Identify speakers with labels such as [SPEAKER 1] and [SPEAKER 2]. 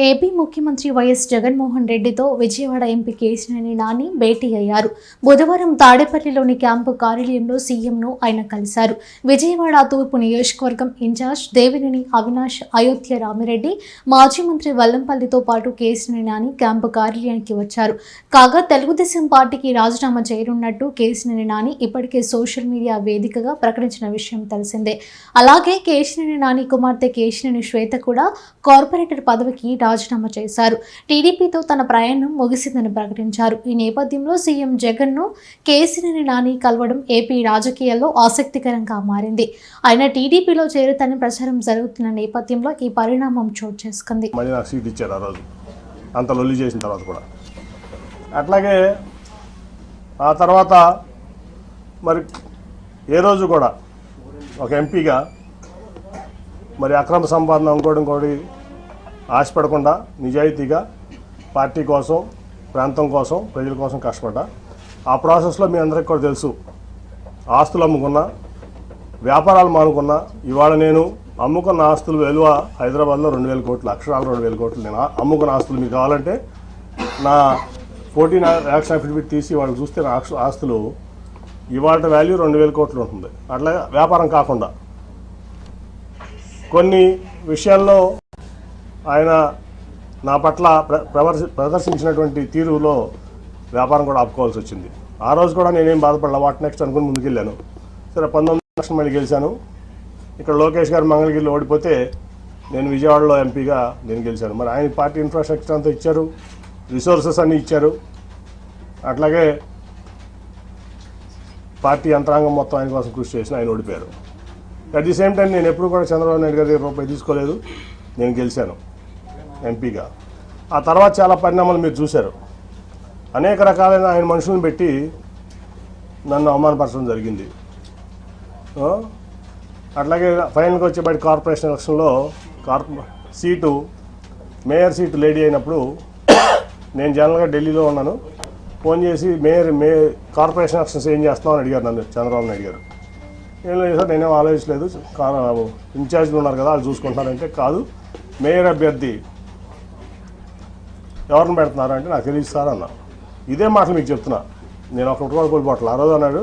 [SPEAKER 1] AP ముఖ్యమంత్రి YS Jaganmohan రెడ్డితో Vijayawada MP Kesineni Nani భేటీ అయ్యారు. బుధవారం తాడేపల్లిలోని క్యాంపు కార్యాలయంలో సీఎంను ఆయన కలిశారు. విజయవాడ తూర్పు నియోజకవర్గం ఇన్ఛార్జ్ దేవినేని అవినాష్, అయోధ్య రామిరెడ్డి, మాజీ మంత్రి వల్లంపల్లితో పాటు కేశినేని నాని క్యాంపు కార్యాలయానికి వచ్చారు. కాగా తెలుగుదేశం పార్టీకి రాజీనామా చేయనున్నట్టు కేశినేని నాని ఇప్పటికే సోషల్ మీడియా వేదికగా ప్రకటించిన విషయం తెలిసిందే. అలాగే కేశినేని నాని కుమార్తె కేశినేని శ్వేత కూడా కార్పొరేటర్ పదవికి రాజీనామా చేశారు. టీడీపీతో తన ప్రయాణం ముగిసిందని ప్రకటించారు. ఈ నేపథ్యంలో సీఎం జగన్ను కేశినేని నాని కలవడం ఏపీ రాజకీయాల్లో ఆసక్తికరంగా మారింది. ఆయన టీడీపీలో చేరుతానని ప్రచారం జరుగుతున్న నేపథ్యంలో ఈ పరిణామం చోటు చేసుకుంది.
[SPEAKER 2] అట్లాగే ఆ తర్వాత మరి ఏ రోజు కూడా ఒక ఎంపీగా మరి అక్రమ సంపాదన ఇంకోటి ఆశపడకుండా నిజాయితీగా పార్టీ కోసం, ప్రాంతం కోసం, ప్రజల కోసం కష్టపడ్డా. ఆ ప్రాసెస్లో మీ అందరికీ కూడా తెలుసు, ఆస్తులు అమ్ముకున్నా, వ్యాపారాలు మానుకున్నా. ఇవాళ నేను అమ్ముకున్న ఆస్తులు విలువ హైదరాబాద్లో 2,000 కోట్లు, అక్షరాలు 2,000 కోట్లు. నేను అమ్ముకున్న ఆస్తులు మీకు కావాలంటే నా 14 యాక్షన్ అఫిడవిట్ తీసి వాళ్ళకి చూస్తే నా ఆస్తులు ఇవాళ వాల్యూ 2,000 కోట్లు ఉంటుంది. అట్లా వ్యాపారం కాకుండా కొన్ని విషయాల్లో ఆయన నా పట్ల ప్రదర్శించినటువంటి తీరులో వ్యాపారం కూడా ఆపుకోవాల్సి వచ్చింది. ఆ రోజు కూడా నేనేం బాధపడలా, వాట్ నెక్స్ట్ అనుకుని ముందుకెళ్ళాను. సరే 19 లక్షలు మళ్ళీ గెలిచాను. ఇక్కడ లోకేష్ గారు మంగళగిరిలో ఓడిపోతే నేను విజయవాడలో ఎంపీగా నేను గెలిచాను. మరి ఆయన పార్టీ ఇన్ఫ్రాస్ట్రక్చర్ అంతా ఇచ్చారు, రిసోర్సెస్ అన్నీ ఇచ్చారు. అట్లాగే పార్టీ యంత్రాంగం మొత్తం ఆయన కోసం కృషి చేసిన ఆయన ఓడిపోయారు. అట్ ది సేమ్ టైం నేను ఎప్పుడు కూడా చంద్రబాబు నాయుడు గారి రూపాయి తీసుకోలేదు, నేను గెలిచాను ఎంపీగా. ఆ తర్వాత చాలా పరిణామాలు మీరు చూశారు. అనేక రకాలైన ఆయన మనుషులను పెట్టి నన్ను అవమానపరచడం జరిగింది. అట్లాగే ఫైనల్గా వచ్చేబడి కార్పొరేషన్ ఎలక్షన్లో సీటు, మేయర్ సీటు లేడీ అయినప్పుడు నేను జనరల్గా ఢిల్లీలో ఉన్నాను. ఫోన్ చేసి కార్పొరేషన్ ఎలక్షన్స్ ఏం చేస్తామని అడిగారు నన్ను చంద్రబాబు నాయుడు గారు. ఏం లేదు సార్, నేనేం ఆలోచించలేదు, ఇన్ఛార్జ్లు ఉన్నారు కదా వాళ్ళు చూసుకుంటారంటే, కాదు మేయర్ అభ్యర్థి ఎవరిని పెడుతున్నారంటే నాకు తెలియదు సార్ అన్నా. ఇదే మాటలు మీకు చెప్తున్నా, నేను ఒకటి కూడా కోల్పోవట్లేదు. ఆ రోజు అన్నాడు